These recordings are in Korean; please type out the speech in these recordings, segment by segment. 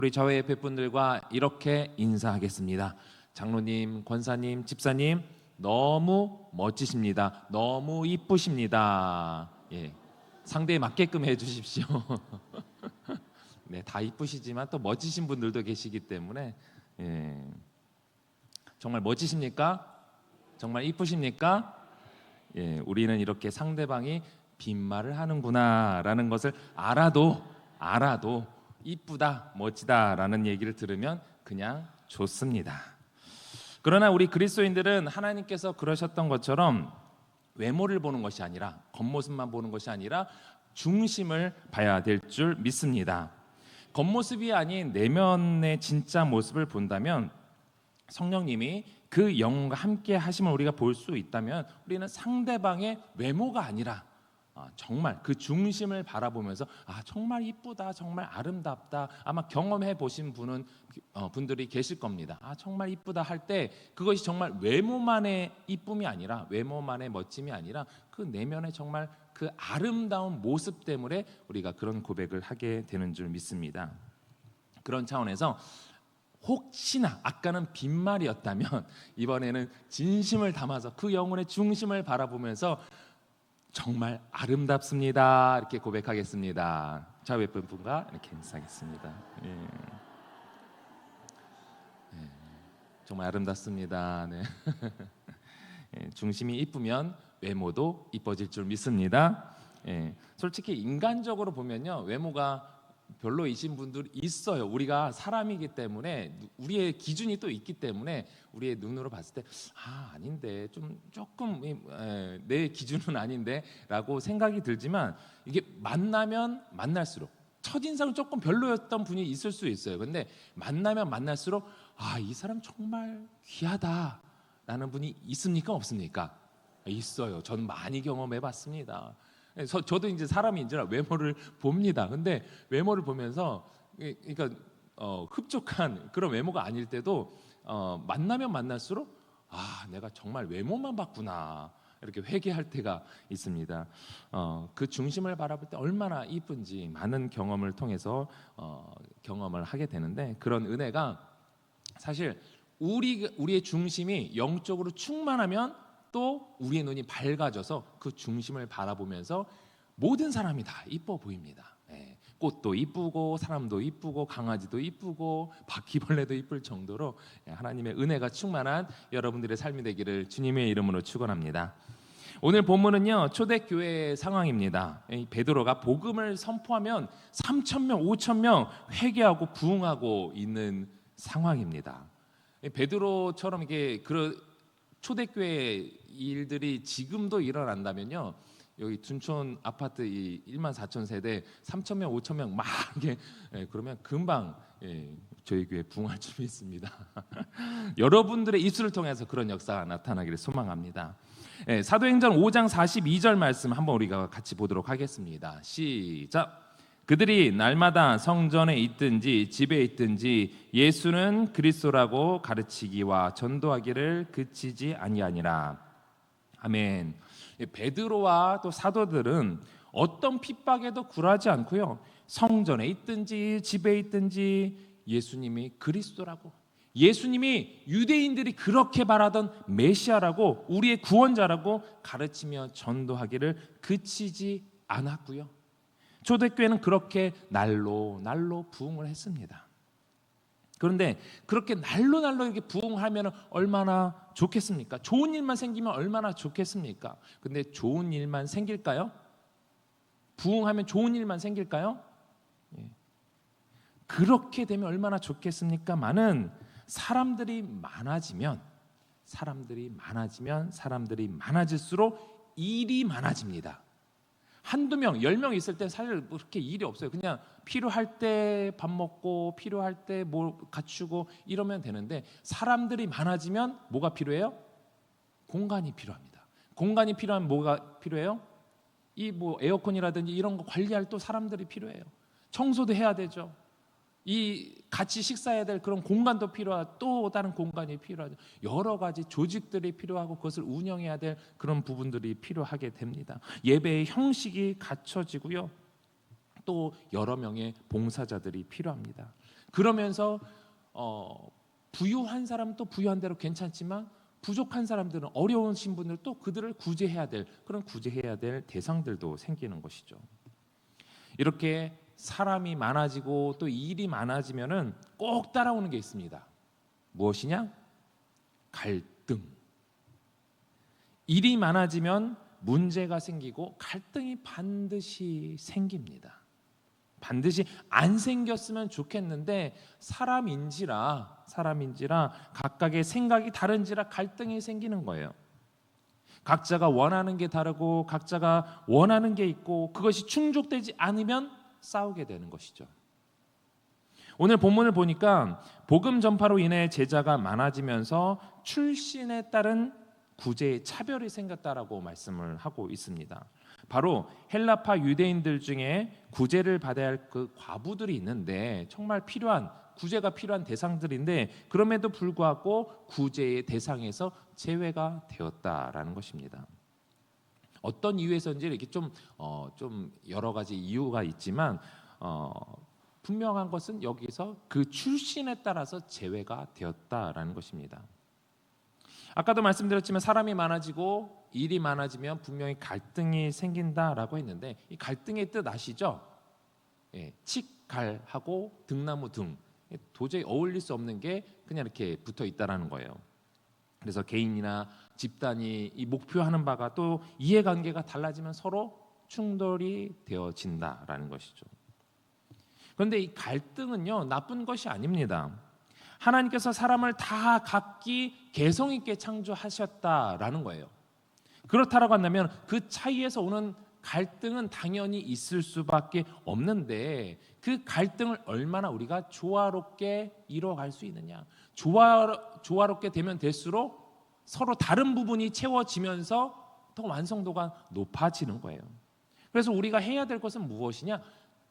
우리 저회 예배 분들과 이렇게 인사하겠습니다. 장로님, 권사님, 집사님 너무 멋지십니다. 너무 이쁘십니다. 예, 상대에 맞게끔 해주십시오. 네, 다 이쁘시지만 또 멋지신 분들도 계시기 때문에 정말 멋지십니까? 정말 이쁘십니까? 우리는 이렇게 상대방이 빈말을 하는구나라는 것을 알아도 이쁘다, 멋지다라는 얘기를 들으면 그냥 좋습니다. 그러나 우리 그리스도인들은 하나님께서 그러셨던 것처럼 외모를 보는 것이 아니라, 겉모습만 보는 것이 아니라 중심을 봐야 될 줄 믿습니다. 겉모습이 아닌 내면의 진짜 모습을 본다면, 성령님이 그 영과 함께 하심을 우리가 볼 수 있다면, 우리는 상대방의 외모가 아니라 정말 그 중심을 바라보면서 정말 이쁘다, 정말 아름답다. 아마 경험해 보신 분들이 계실 겁니다. 정말 이쁘다 할 때 그것이 정말 외모만의 이쁨이 아니라, 외모만의 멋짐이 아니라 그 내면의 정말 그 아름다운 모습 때문에 우리가 그런 고백을 하게 되는 줄 믿습니다. 그런 차원에서 혹시나 아까는 빈말이었다면 이번에는 진심을 담아서 그 영혼의 중심을 바라보면서 정말 아름답습니다 이렇게 고백하겠습니다. 좌우 예쁜 분과 이렇게 인사하겠습니다. 정말 아름답습니다. 네. 중심이 이쁘면 외모도 이뻐질 줄 믿습니다. 솔직히 인간적으로 보면요, 외모가 별로이신 분들 있어요. 우리가 사람이기 때문에 우리의 기준이 또 있기 때문에 우리의 눈으로 봤을 때 아닌데 조금 내 기준은 아닌데 라고 생각이 들지만, 이게 만나면 만날수록 첫인상은 조금 별로였던 분이 있을 수 있어요. 근데 만나면 만날수록 이 사람 정말 귀하다 라는 분이 있습니까? 없습니까? 있어요. 전 많이 경험해 봤습니다. 저도 이제 사람인지라 외모를 봅니다. 근데 외모를 보면서 그러니까 흡족한 그런 외모가 아닐 때도 만나면 만날수록 내가 정말 외모만 봤구나 이렇게 회개할 때가 있습니다. 그 중심을 바라볼 때 얼마나 이쁜지 많은 경험을 통해서 경험을 하게 되는데, 그런 은혜가 사실 우리의 중심이 영적으로 충만하면 또 우리의 눈이 밝아져서 그 중심을 바라보면서 모든 사람이 다 이뻐 보입니다. 꽃도 이쁘고 사람도 이쁘고 강아지도 이쁘고 바퀴벌레도 이쁠 정도로 하나님의 은혜가 충만한 여러분들의 삶이 되기를 주님의 이름으로 축원합니다. 오늘 본문은요, 초대교회의 상황입니다. 베드로가 복음을 선포하면 3,000명, 5,000명 회개하고 부흥하고 있는 상황입니다. 베드로처럼 이게 초대교회 일들이 지금도 일어난다면요, 여기 둔촌 아파트 14,000세대 3,000명, 5,000명 막 이게 그러면 금방 저희 교회 부흥할 줄 믿습니다. 여러분들의 입술을 통해서 그런 역사가 나타나기를 소망합니다. 사도행전 5장 42절 말씀 한번 우리가 같이 보도록 하겠습니다. 시작. 그들이 날마다 성전에 있든지 집에 있든지 예수는 그리스도라고 가르치기와 전도하기를 그치지 아니하니라. 아멘. 베드로와 또 사도들은 어떤 핍박에도 굴하지 않고요, 성전에 있든지 집에 있든지 예수님이 그리스도라고, 예수님이 유대인들이 그렇게 바라던 메시아라고, 우리의 구원자라고 가르치며 전도하기를 그치지 않았고요, 초대교회는 그렇게 날로 부흥을 했습니다. 그런데 그렇게 날로 이렇게 부흥하면 얼마나 좋겠습니까? 좋은 일만 생기면 얼마나 좋겠습니까? 근데 좋은 일만 생길까요? 부흥하면 좋은 일만 생길까요? 그렇게 되면 얼마나 좋겠습니까? 많은 사람들이 많아질수록 일이 많아집니다. 한두 명, 10명 있을 때 사실 그렇게 일이 없어요. 그냥 필요할 때 밥 먹고 필요할 때 뭐 갖추고 이러면 되는데, 사람들이 많아지면 뭐가 필요해요? 공간이 필요합니다. 공간이 필요하면 뭐가 필요해요? 이 뭐 에어컨이라든지 이런 거 관리할 또 사람들이 필요해요. 청소도 해야 되죠. 이 같이 식사해야 될 그런 공간도 필요하고 또 다른 공간이 필요하죠. 여러 가지 조직들이 필요하고 그것을 운영해야 될 그런 부분들이 필요하게 됩니다. 예배의 형식이 갖춰지고요, 또 여러 명의 봉사자들이 필요합니다. 그러면서 부유한 사람은 또 부유한 대로 괜찮지만 부족한 사람들은 어려우신 분들 또 그들을 구제해야 될 그런 구제해야 될 대상들도 생기는 것이죠. 이렇게 사람이 많아지고 또 일이 많아지면은 꼭 따라오는 게 있습니다. 무엇이냐? 갈등. 일이 많아지면 문제가 생기고 갈등이 반드시 생깁니다. 반드시 안 생겼으면 좋겠는데 사람인지라 각각의 생각이 다른지라 갈등이 생기는 거예요. 각자가 원하는 게 다르고 각자가 원하는 게 있고 그것이 충족되지 않으면 싸우게 되는 것이죠. 오늘 본문을 보니까 복음 전파로 인해 제자가 많아지면서 출신에 따른 구제의 차별이 생겼다라고 말씀을 하고 있습니다. 바로 헬라파 유대인들 중에 구제를 받아야 할 그 과부들이 있는데 정말 구제가 필요한 대상들인데 그럼에도 불구하고 구제의 대상에서 제외가 되었다라는 것입니다. 어떤 이유에서인지 이렇게 좀 여러 가지 이유가 있지만 분명한 것은 여기서 그 출신에 따라서 제외가 되었다라는 것입니다. 아까도 말씀드렸지만 사람이 많아지고 일이 많아지면 분명히 갈등이 생긴다라고 했는데 이 갈등의 뜻 아시죠? 칡갈하고 등나무 등 도저히 어울릴 수 없는 게 그냥 이렇게 붙어 있다라는 거예요. 그래서 개인이나 집단이 이 목표하는 바가 또 이해관계가 달라지면 서로 충돌이 되어진다라는 것이죠. 그런데 이 갈등은요 나쁜 것이 아닙니다. 하나님께서 사람을 다 각기 개성 있게 창조하셨다라는 거예요. 그렇다라고 한다면 그 차이에서 오는 갈등은 당연히 있을 수밖에 없는데 그 갈등을 얼마나 우리가 조화롭게 이뤄갈 수 있느냐. 조화롭게 되면 될수록 서로 다른 부분이 채워지면서 더 완성도가 높아지는 거예요. 그래서 우리가 해야 될 것은 무엇이냐?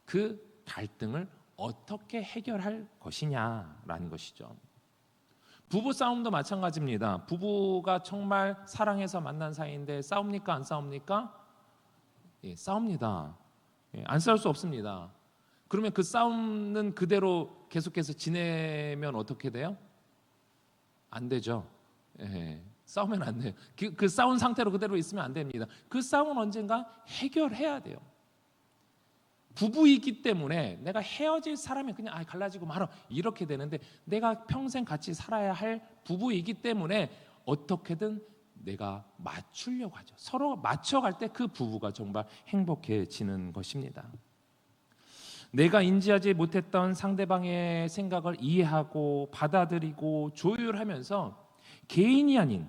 그 갈등을 어떻게 해결할 것이냐라는 것이죠. 부부 싸움도 마찬가지입니다. 부부가 정말 사랑해서 만난 사이인데 싸웁니까? 안 싸웁니까? 싸웁니다. 안 싸울 수 없습니다. 그러면 그 싸움은 그대로 계속해서 지내면 어떻게 돼요? 안 되죠. 싸우면 안 돼요. 그 싸운 상태로 그대로 있으면 안 됩니다. 그 싸움은 언젠가 해결해야 돼요. 부부이기 때문에 내가 헤어질 사람이 그냥 갈라지고 말아 이렇게 되는데 내가 평생 같이 살아야 할 부부이기 때문에 어떻게든 내가 맞추려고 하죠. 서로 맞춰갈 때 그 부부가 정말 행복해지는 것입니다. 내가 인지하지 못했던 상대방의 생각을 이해하고 받아들이고 조율하면서 개인이 아닌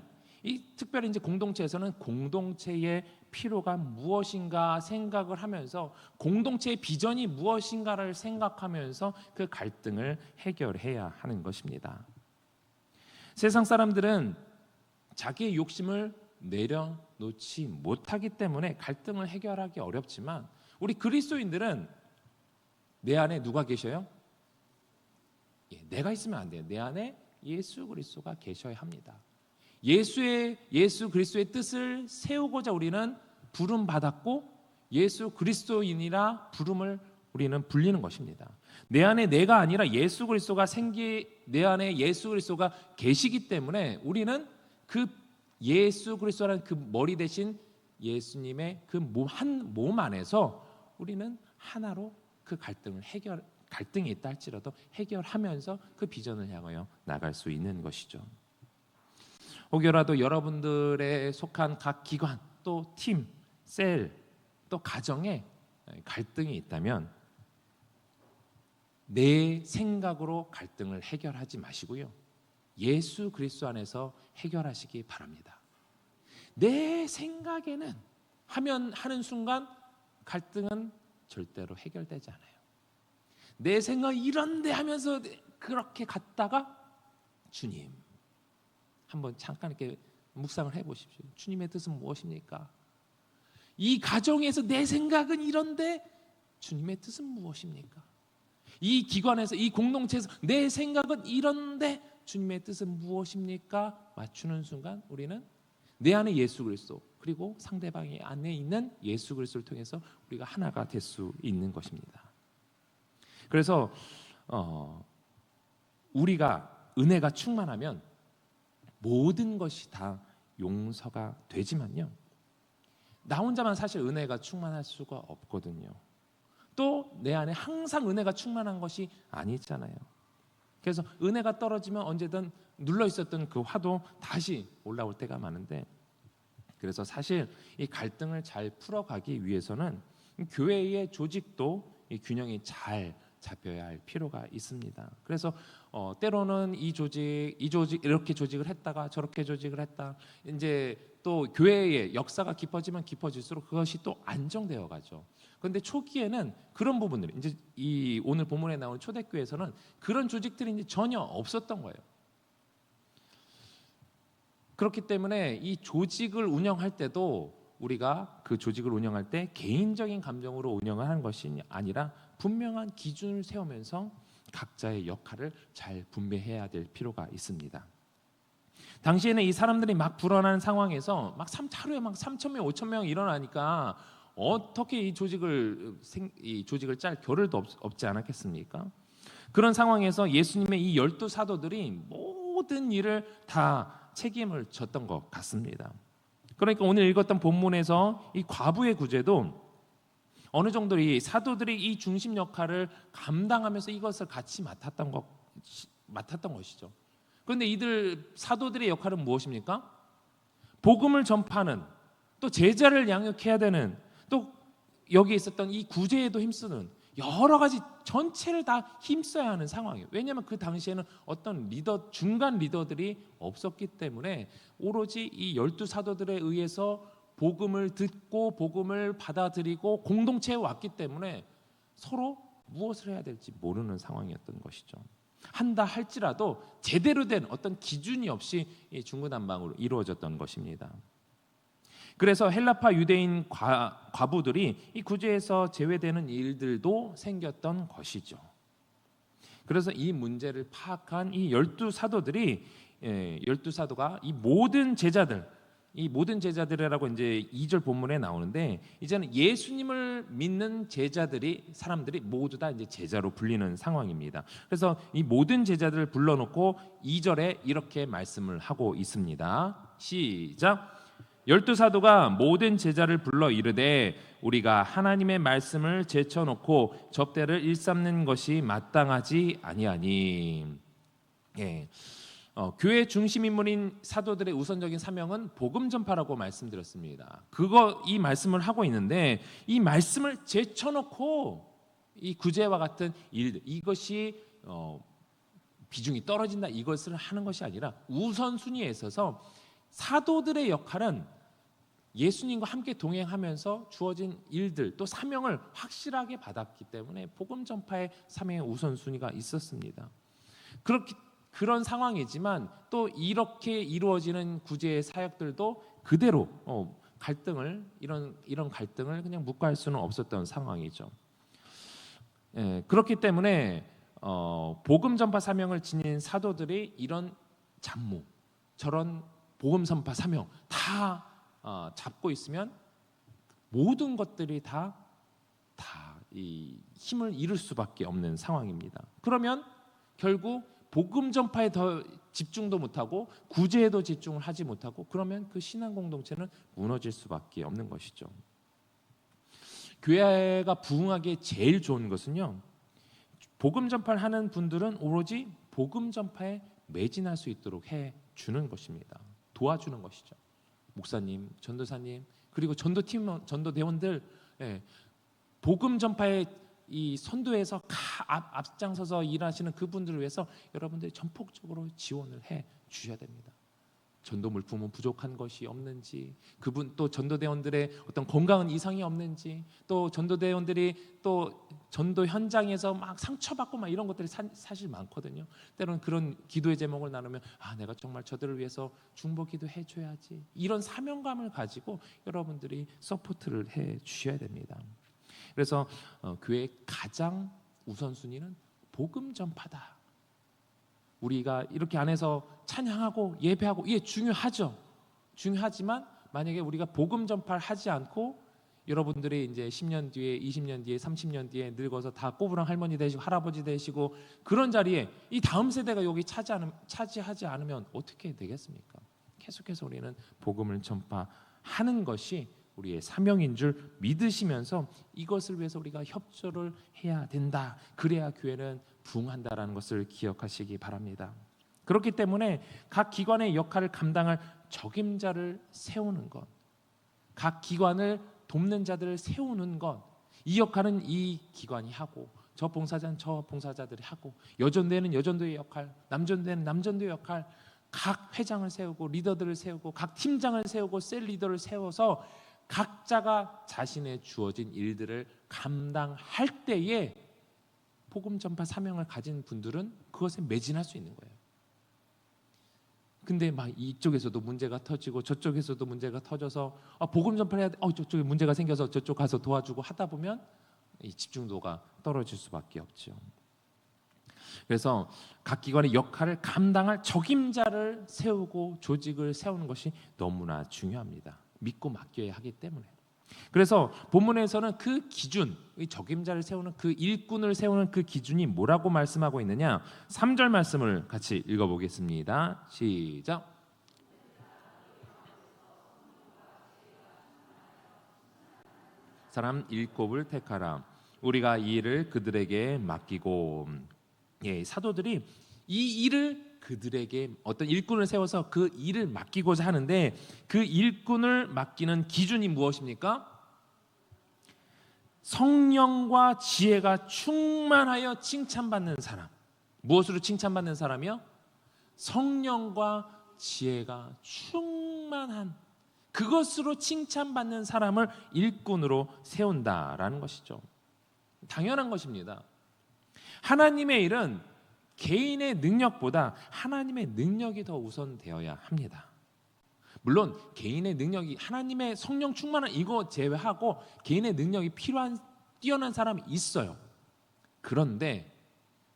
특별히 이제 공동체에서는 공동체의 필요가 무엇인가 생각을 하면서 공동체의 비전이 무엇인가를 생각하면서 그 갈등을 해결해야 하는 것입니다. 세상 사람들은 자기의 욕심을 내려놓지 못하기 때문에 갈등을 해결하기 어렵지만 우리 그리스도인들은 내 안에 누가 계셔요? 내가 있으면 안 돼요. 내 안에 예수 그리스도가 계셔야 합니다. 예수 그리스도의 뜻을 세우고자 우리는 부름 받았고 예수 그리스도인이라 부름을 우리는 불리는 것입니다. 내 안에 내가 아니라 예수 그리스도가 내 안에 예수 그리스도가 계시기 때문에 우리는 그 예수 그리스도라는 그 머리 대신 예수님의 그 한 몸 안에서 우리는 하나로 그 갈등이 있다 할지라도 해결하면서 그 비전을 향하여 나갈 수 있는 것이죠. 혹여라도 여러분들의 속한 각 기관, 또 팀, 셀, 또 가정에 갈등이 있다면 내 생각으로 갈등을 해결하지 마시고요. 예수 그리스도 안에서 해결하시기 바랍니다. 내 생각에는 하는 순간 갈등은 절대로 해결되지 않아요. 내 생각 이런데 하면서 그렇게 갔다가 주님 한번 잠깐 이렇게 묵상을 해보십시오. 주님의 뜻은 무엇입니까? 이 가정에서 내 생각은 이런데 주님의 뜻은 무엇입니까? 이 기관에서 이 공동체에서 내 생각은 이런데 주님의 뜻은 무엇입니까? 맞추는 순간 우리는 내 안에 예수 그리스도 그리고 상대방의 안에 있는 예수 그리스도를 통해서 우리가 하나가 될 수 있는 것입니다. 그래서 우리가 은혜가 충만하면 모든 것이 다 용서가 되지만요, 나 혼자만 사실 은혜가 충만할 수가 없거든요. 또 내 안에 항상 은혜가 충만한 것이 아니잖아요. 그래서 은혜가 떨어지면 언제든 눌러 있었던 그 화도 다시 올라올 때가 많은데, 그래서 사실 이 갈등을 잘 풀어가기 위해서는 교회의 조직도 이 균형이 잘 잡혀야 할 필요가 있습니다. 그래서 때로는 이 조직 이렇게 조직을 했다가 저렇게 조직을 했다. 이제 또 교회의 역사가 깊어지면 깊어질수록 그것이 또 안정되어 가죠. 그런데 초기에는 그런 부분들이 이제 이 오늘 본문에 나오는 초대교회에서는 그런 조직들이 이제 전혀 없었던 거예요. 그렇기 때문에 이 조직을 운영할 때도 우리가 그 조직을 운영할 때 개인적인 감정으로 운영을 하는 것이 아니라 분명한 기준을 세우면서 각자의 역할을 잘 분배해야 될 필요가 있습니다. 당시에는 이 사람들이 막 불어나는 상황에서 하루에 막 3,000명, 5,000명 일어나니까 어떻게 이 조직을 짤 겨를도 없지 않았겠습니까? 그런 상황에서 예수님의 이 12사도들이 모든 일을 다 책임을 졌던 것 같습니다. 그러니까 오늘 읽었던 본문에서 이 과부의 구제도 어느 정도 이 사도들이 이 중심 역할을 감당하면서 이것을 같이 맡았던 것이죠. 그런데 이들 사도들의 역할은 무엇입니까? 복음을 전파하는, 또 제자를 양육해야 되는, 또 여기 있었던 이 구제에도 힘쓰는 여러 가지 전체를 다 힘써야 하는 상황이에요. 왜냐하면 그 당시에는 어떤 중간 리더들이 없었기 때문에 오로지 이 12사도들에 의해서 복음을 듣고 복음을 받아들이고 공동체에 왔기 때문에 서로 무엇을 해야 될지 모르는 상황이었던 것이죠. 한다 할지라도 제대로 된 어떤 기준이 없이 중구난방으로 이루어졌던 것입니다. 그래서 헬라파 유대인 과부들이 이 구제에서 제외되는 일들도 생겼던 것이죠. 그래서 이 문제를 파악한 이 12사도들이 12사도가 이 모든 제자들이라고 이제 2절 본문에 나오는데, 이제는 예수님을 믿는 사람들이 모두 다 이제 제자로 불리는 상황입니다. 그래서 이 모든 제자들을 불러놓고 2절에 이렇게 말씀을 하고 있습니다. 시작. 12사도가 모든 제자를 불러 이르되 우리가 하나님의 말씀을 제쳐놓고 접대를 일삼는 것이 마땅하지 아니하니. 교회 중심 인물인 사도들의 우선적인 사명은 복음 전파라고 말씀드렸습니다. 이 말씀을 하고 있는데, 이 말씀을 제쳐놓고 이 구제와 같은 일들, 이것이 비중이 떨어진다, 이것을 하는 것이 아니라 우선순위에 있어서 사도들의 역할은 예수님과 함께 동행하면서 주어진 일들, 또 사명을 확실하게 받았기 때문에 복음 전파의 사명의 우선순위가 있었습니다. 그런 상황이지만 또 이렇게 이루어지는 구제의 사역들도 그대로 이런 갈등을 그냥 묵과할 수는 없었던 상황이죠. 그렇기 때문에 복음 전파 사명을 지닌 사도들이 이런 잡무, 저런 복음 전파 사명 다 잡고 있으면 모든 것들이 다 이 힘을 잃을 수밖에 없는 상황입니다. 그러면 결국 복음 전파에 더 집중도 못하고 구제에도 집중을 하지 못하고, 그러면 그 신앙 공동체는 무너질 수밖에 없는 것이죠. 교회가 부흥하기에 제일 좋은 것은요, 복음 전파를 하는 분들은 오로지 복음 전파에 매진할 수 있도록 해주는 것입니다. 도와주는 것이죠. 목사님, 전도사님, 그리고 전도팀, 전도대원들, 복음 전파에 이 선도에서 앞장서서 일하시는 그분들을 위해서 여러분들이 전폭적으로 지원을 해 주셔야 됩니다. 전도 물품은 부족한 것이 없는지, 또 전도대원들의 어떤 건강은 이상이 없는지, 또 전도대원들이 또 전도 현장에서 막 상처받고 막 이런 것들이 사실 많거든요. 때로는 그런 기도의 제목을 나누면 내가 정말 저들을 위해서 중보 기도해 줘야지, 이런 사명감을 가지고 여러분들이 서포트를 해 주셔야 됩니다. 그래서 교회의 가장 우선순위는 복음 전파다. 우리가 이렇게 안에서 찬양하고 예배하고, 이게 중요하죠. 중요하지만 만약에 우리가 복음 전파를 하지 않고 여러분들이 이제 10년 뒤에, 20년 뒤에, 30년 뒤에 늙어서 다 꼬부랑 할머니 되시고 할아버지 되시고 그런 자리에 이 다음 세대가 여기 차지하지 않으면 어떻게 되겠습니까? 계속해서 우리는 복음을 전파하는 것이 우리의 사명인 줄 믿으시면서 이것을 위해서 우리가 협조를 해야 된다. 그래야 교회는 부흥한다라는 것을 기억하시기 바랍니다. 그렇기 때문에 각 기관의 역할을 감당할 적임자를 세우는 것, 각 기관을 돕는 자들을 세우는 것, 이 역할은 이 기관이 하고 저 봉사자는 저 봉사자들이 하고 여전대는 여전도의 역할, 남전대는 남전도의 역할, 각 회장을 세우고 리더들을 세우고 각 팀장을 세우고 셀 리더를 세워서 각자가 자신의 주어진 일들을 감당할 때에 복음 전파 사명을 가진 분들은 그것에 매진할 수 있는 거예요. 근데 막 이쪽에서도 문제가 터지고 저쪽에서도 문제가 터져서 복음 전파를 해야 돼. 저쪽에 문제가 생겨서 저쪽 가서 도와주고 하다 보면 이 집중도가 떨어질 수밖에 없죠. 그래서 각 기관의 역할을 감당할 적임자를 세우고 조직을 세우는 것이 너무나 중요합니다. 믿고 맡겨야 하기 때문에. 그래서 본문에서는 그 기준, 적임자를 세우는 그 일꾼을 세우는 그 기준이 뭐라고 말씀하고 있느냐? 3절 말씀을 같이 읽어보겠습니다. 시작. 사람 7을 택하라. 우리가 이 일을 그들에게 맡기고. 사도들이 이 일을 그들에게 어떤 일꾼을 세워서 그 일을 맡기고자 하는데 그 일꾼을 맡기는 기준이 무엇입니까? 성령과 지혜가 충만하여 칭찬받는 사람. 무엇으로 칭찬받는 사람이요? 성령과 지혜가 충만한 그것으로 칭찬받는 사람을 일꾼으로 세운다라는 것이죠. 당연한 것입니다. 하나님의 일은 개인의 능력보다 하나님의 능력이 더 우선되어야 합니다. 물론 개인의 능력이 하나님의 성령 충만한 이거 제외하고 개인의 능력이 필요한 뛰어난 사람이 있어요. 그런데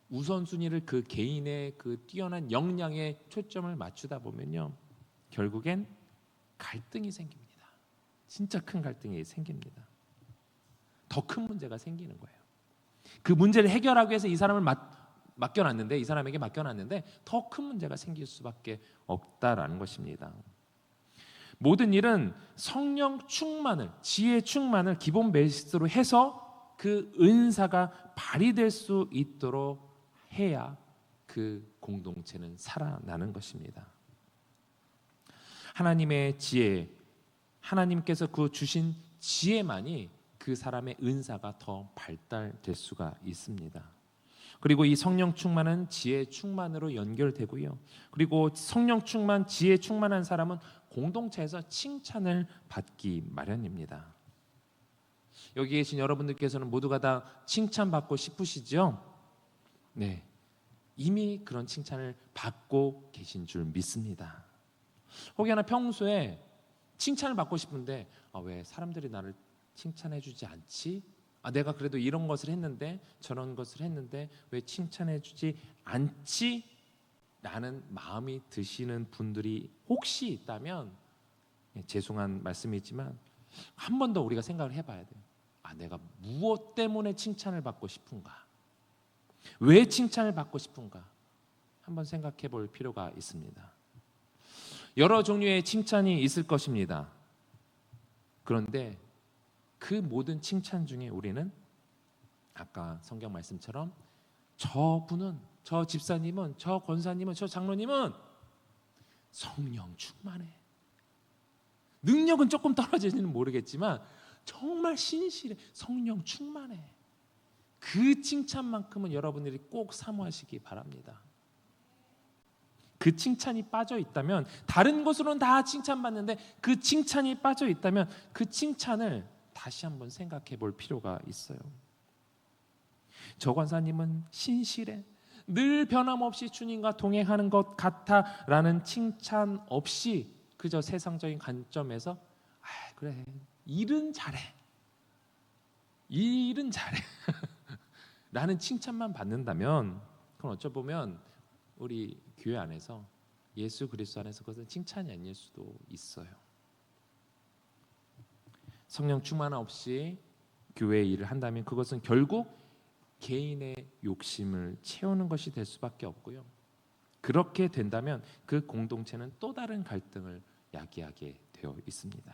우선순위를 그 개인의 그 뛰어난 역량에 초점을 맞추다 보면요, 결국엔 갈등이 생깁니다. 진짜 큰 갈등이 생깁니다. 더 큰 문제가 생기는 거예요. 그 문제를 해결하기 위해서 이 사람을 맡겨놨는데, 이 사람에게 맡겨놨는데 더 큰 문제가 생길 수밖에 없다라는 것입니다. 모든 일은 성령 충만을, 지혜 충만을 기본 베이스로 해서 그 은사가 발휘될 수 있도록 해야 그 공동체는 살아나는 것입니다. 하나님의 지혜, 하나님께서 그 주신 지혜만이 그 사람의 은사가 더 발달될 수가 있습니다. 그리고 이 성령 충만은 지혜 충만으로 연결되고요. 그리고 성령 충만, 지혜 충만한 사람은 공동체에서 칭찬을 받기 마련입니다. 여기 계신 여러분들께서는 모두가 다 칭찬받고 싶으시죠? 네, 이미 그런 칭찬을 받고 계신 줄 믿습니다. 혹여나 평소에 칭찬을 받고 싶은데 왜 사람들이 나를 칭찬해주지 않지? 내가 그래도 이런 것을 했는데 저런 것을 했는데 왜 칭찬해주지 않지? 라는 마음이 드시는 분들이 혹시 있다면 죄송한 말씀이지만 한 번 더 우리가 생각을 해봐야 돼요. 내가 무엇 때문에 칭찬을 받고 싶은가? 왜 칭찬을 받고 싶은가? 한번 생각해 볼 필요가 있습니다. 여러 종류의 칭찬이 있을 것입니다. 그런데 그 모든 칭찬 중에 우리는 아까 성경 말씀처럼 저분은, 저 집사님은, 저 권사님은, 저 장로님은 성령 충만해. 능력은 조금 떨어지지는 모르겠지만 정말 신실해. 성령 충만해. 그 칭찬만큼은 여러분들이 꼭 사모하시기 바랍니다. 그 칭찬이 빠져 있다면, 다른 것으로는 다 칭찬받는데 그 칭찬이 빠져 있다면 그 칭찬을 다시 한번 생각해 볼 필요가 있어요. 저 권사님은 신실해. 늘 변함없이 주님과 동행하는 것 같아 라는 칭찬 없이 그저 세상적인 관점에서 그래, 일은 잘해. 일은 잘해. 라는 칭찬만 받는다면 그건 어쩌보면 우리 교회 안에서, 예수 그리스도 안에서 그것은 칭찬이 아닐 수도 있어요. 성령 충만 없이 교회 일을 한다면 그것은 결국 개인의 욕심을 채우는 것이 될 수밖에 없고요. 그렇게 된다면 그 공동체는 또 다른 갈등을 야기하게 되어 있습니다.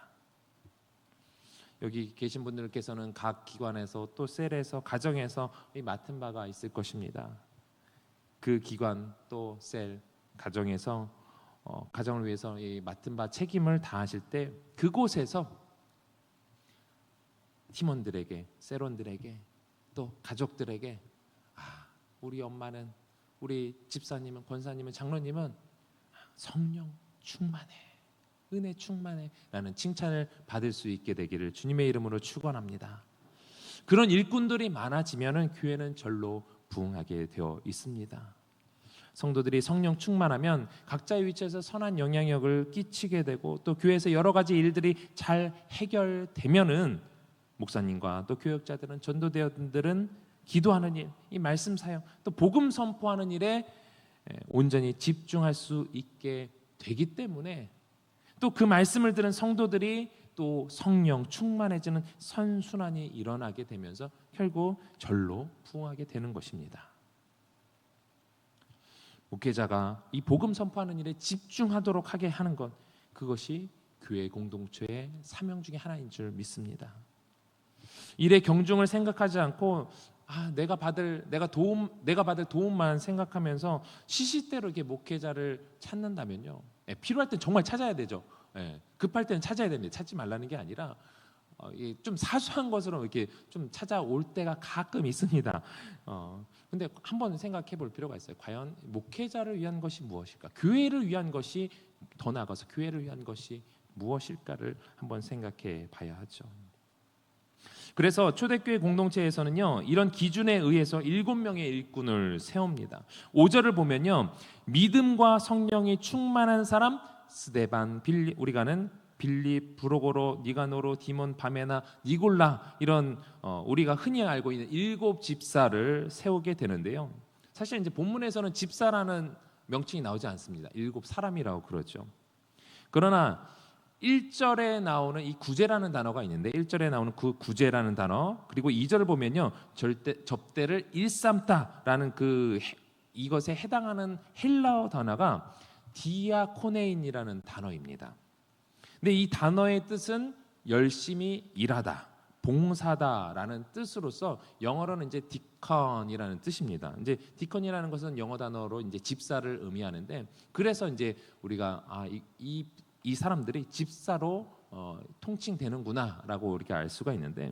여기 계신 분들께서는 각 기관에서 또 셀에서 가정에서 맡은 바가 있을 것입니다. 그 기관 또 셀 가정에서 가정을 위해서 이 맡은 바 책임을 다하실 때 그곳에서 팀원들에게, 셀원들에게 또 가족들에게 우리 엄마는, 우리 집사님은, 권사님은, 장로님은 성령 충만해, 은혜 충만해 라는 칭찬을 받을 수 있게 되기를 주님의 이름으로 축원합니다. 그런 일꾼들이 많아지면 교회는 절로 부흥하게 되어 있습니다. 성도들이 성령 충만하면 각자의 위치에서 선한 영향력을 끼치게 되고 또 교회에서 여러 가지 일들이 잘 해결되면은 목사님과 또 교역자들은, 전도대원들은 기도하는 일, 이 말씀 사역, 또 복음 선포하는 일에 온전히 집중할 수 있게 되기 때문에 또 그 말씀을 들은 성도들이 또 성령 충만해지는 선순환이 일어나게 되면서 결국 절로 부흥하게 되는 것입니다. 목회자가 이 복음 선포하는 일에 집중하도록 하게 하는 것, 그것이 교회 공동체의 사명 중에 하나인 줄 믿습니다. 일의 경중을 생각하지 않고 내가 받을 도움만 생각하면서 시시때로 이렇게 목회자를 찾는다면요, 필요할 땐 정말 찾아야 되죠. 급할 때는 찾아야 됩니다. 찾지 말라는 게 아니라 좀 사소한 것으로 이렇게 좀 찾아올 때가 가끔 있습니다. 근데 한번 생각해 볼 필요가 있어요. 과연 목회자를 위한 것이 무엇일까? 교회를 위한 것이, 더 나아가서 교회를 위한 것이 무엇일까를 한번 생각해 봐야 하죠. 그래서 초대교회 공동체에서는요, 이런 기준에 의해서 7명의 일꾼을 세웁니다. 5절을 보면요, 믿음과 성령이 충만한 사람 스데반, 빌립, 우리가 아는 빌립, 브로고로, 니가노로, 디몬, 바메나, 니골라, 이런 우리가 흔히 알고 있는 7 집사를 세우게 되는데요. 사실 이제 본문에서는 집사라는 명칭이 나오지 않습니다. 7 사람이라고 그러죠. 그러나 1절에 나오는 이 구제라는 단어가 있는데, 1절에 나오는 그 구제라는 단어, 그리고 2절을 보면요, 접대를 일삼다라는 이것에 해당하는 헬라어 단어가 디아코네인이라는 단어입니다. 근데 이 단어의 뜻은 열심히 일하다, 봉사다라는 뜻으로서 영어로는 이제 디컨이라는 뜻입니다. 이제 디컨이라는 것은 영어 단어로 이제 집사를 의미하는데, 그래서 이제 우리가 이 사람들이 집사로 통칭되는구나라고 이렇게 알 수가 있는데,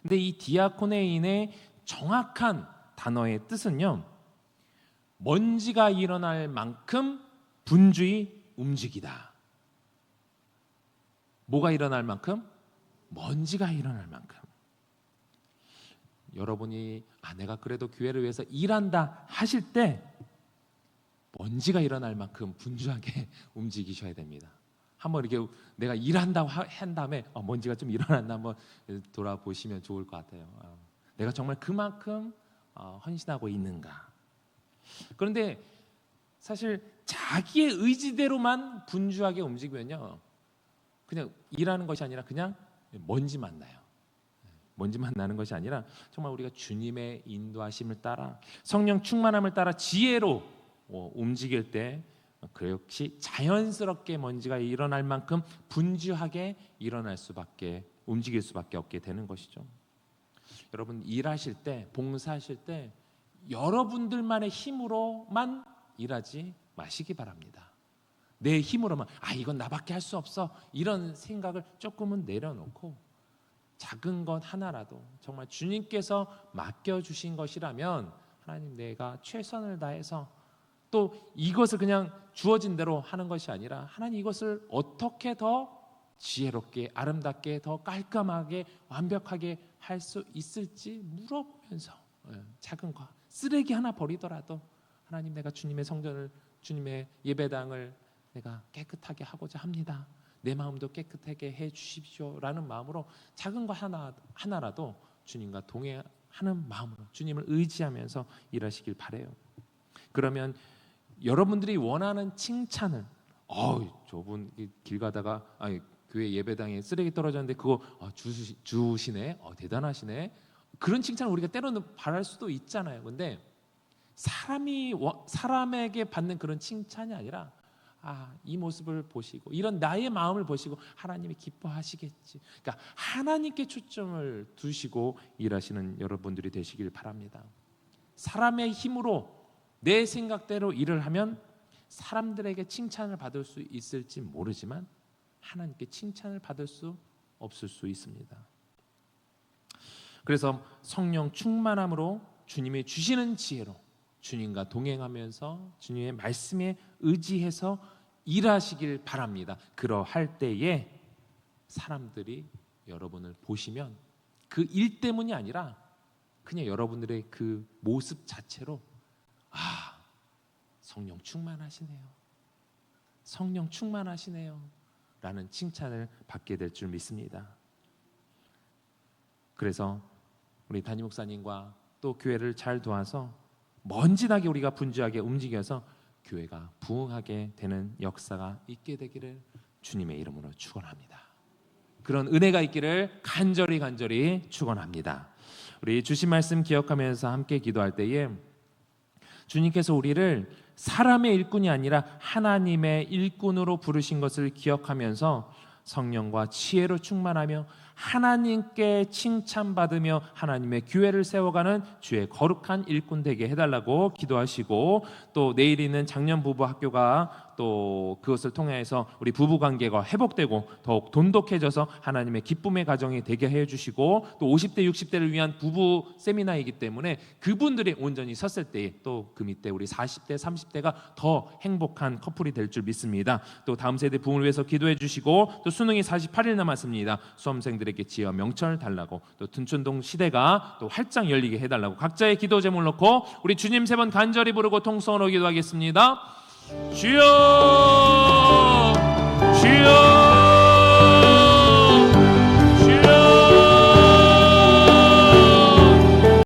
근데 이 디아코네인의 정확한 단어의 뜻은요, 먼지가 일어날 만큼 분주히 움직이다. 뭐가 일어날 만큼? 먼지가 일어날 만큼. 여러분이 내가 그래도 교회를 위해서 일한다 하실 때 먼지가 일어날 만큼 분주하게 움직이셔야 됩니다. 한번 이렇게 내가 일한다고 한 다음에 먼지가 좀 일어났나 한번 돌아보시면 좋을 것 같아요. 내가 정말 그만큼 헌신하고 있는가. 그런데 사실 자기의 의지대로만 분주하게 움직이면요, 그냥 일하는 것이 아니라 그냥 먼지만 나요. 먼지만 나는 것이 아니라 정말 우리가 주님의 인도하심을 따라, 성령 충만함을 따라 지혜로 움직일 때 그 역시 자연스럽게 먼지가 일어날 만큼 분주하게 움직일 수밖에 없게 되는 것이죠. 여러분, 일하실 때, 봉사하실 때 여러분들만의 힘으로만 일하지 마시기 바랍니다. 내 힘으로만 이건 나밖에 할 수 없어, 이런 생각을 조금은 내려놓고 작은 것 하나라도 정말 주님께서 맡겨주신 것이라면 하나님, 내가 최선을 다해서, 또 이것을 그냥 주어진 대로 하는 것이 아니라 하나님, 이것을 어떻게 더 지혜롭게, 아름답게, 더 깔끔하게, 완벽하게 할 수 있을지 물어보면서 작은 것, 쓰레기 하나 버리더라도 하나님, 내가 주님의 성전을, 주님의 예배당을 내가 깨끗하게 하고자 합니다. 내 마음도 깨끗하게 해 주십시오라는 마음으로 작은 것 하나라도 주님과 동행하는 마음으로 주님을 의지하면서 일하시길 바라요. 그러면 여러분들이 원하는 칭찬을, 저분 길 가다가 교회 예배당에 쓰레기 떨어졌는데 그거 주시네, 대단하시네. 그런 칭찬을 우리가 때로는 바랄 수도 있잖아요. 근데 사람에게 받는 그런 칭찬이 아니라 이 모습을 보시고 이런 나의 마음을 보시고 하나님이 기뻐하시겠지. 그러니까 하나님께 초점을 두시고 일하시는 여러분들이 되시길 바랍니다. 사람의 힘으로 내 생각대로 일을 하면 사람들에게 칭찬을 받을 수 있을지 모르지만 하나님께 칭찬을 받을 수 없을 수 있습니다. 그래서 성령 충만함으로 주님이 주시는 지혜로 주님과 동행하면서 주님의 말씀에 의지해서 일하시길 바랍니다. 그러할 때에 사람들이 여러분을 보시면 그 일 때문이 아니라 그냥 여러분들의 그 모습 자체로 성령 충만하시네요. 성령 충만하시네요. 라는 칭찬을 받게 될 줄 믿습니다. 그래서 우리 담임 목사님과 또 교회를 잘 도와서 먼지나게 우리가 분주하게 움직여서 교회가 부흥하게 되는 역사가 있게 되기를 주님의 이름으로 축원합니다. 그런 은혜가 있기를 간절히 축원합니다. 우리 주신 말씀 기억하면서 함께 기도할 때에 주님께서 우리를 사람의 일꾼이 아니라 하나님의 일꾼으로 부르신 것을 기억하면서 성령과 지혜로 충만하며 하나님께 칭찬받으며 하나님의 교회를 세워가는 주의 거룩한 일꾼 되게 해달라고 기도하시고, 또 내일 있는 장년 부부 학교가 또 그것을 통해서 우리 부부관계가 회복되고 더욱 돈독해져서 하나님의 기쁨의 가정이 되게 해주시고, 또 50대 60대를 위한 부부 세미나이기 때문에 그분들이 온전히 섰을 때에 또 그 밑에 우리 40대 30대가 더 행복한 커플이 될 줄 믿습니다. 또 다음 세대 부흥을 위해서 기도해 주시고, 또 수능이 48일 남았습니다. 수험생들에게 지혜와 명철 달라고, 또 둔촌동 시대가 또 활짝 열리게 해달라고 각자의 기도 제목을 놓고 우리 주님 3번 간절히 부르고 통성으로 기도하겠습니다. 주여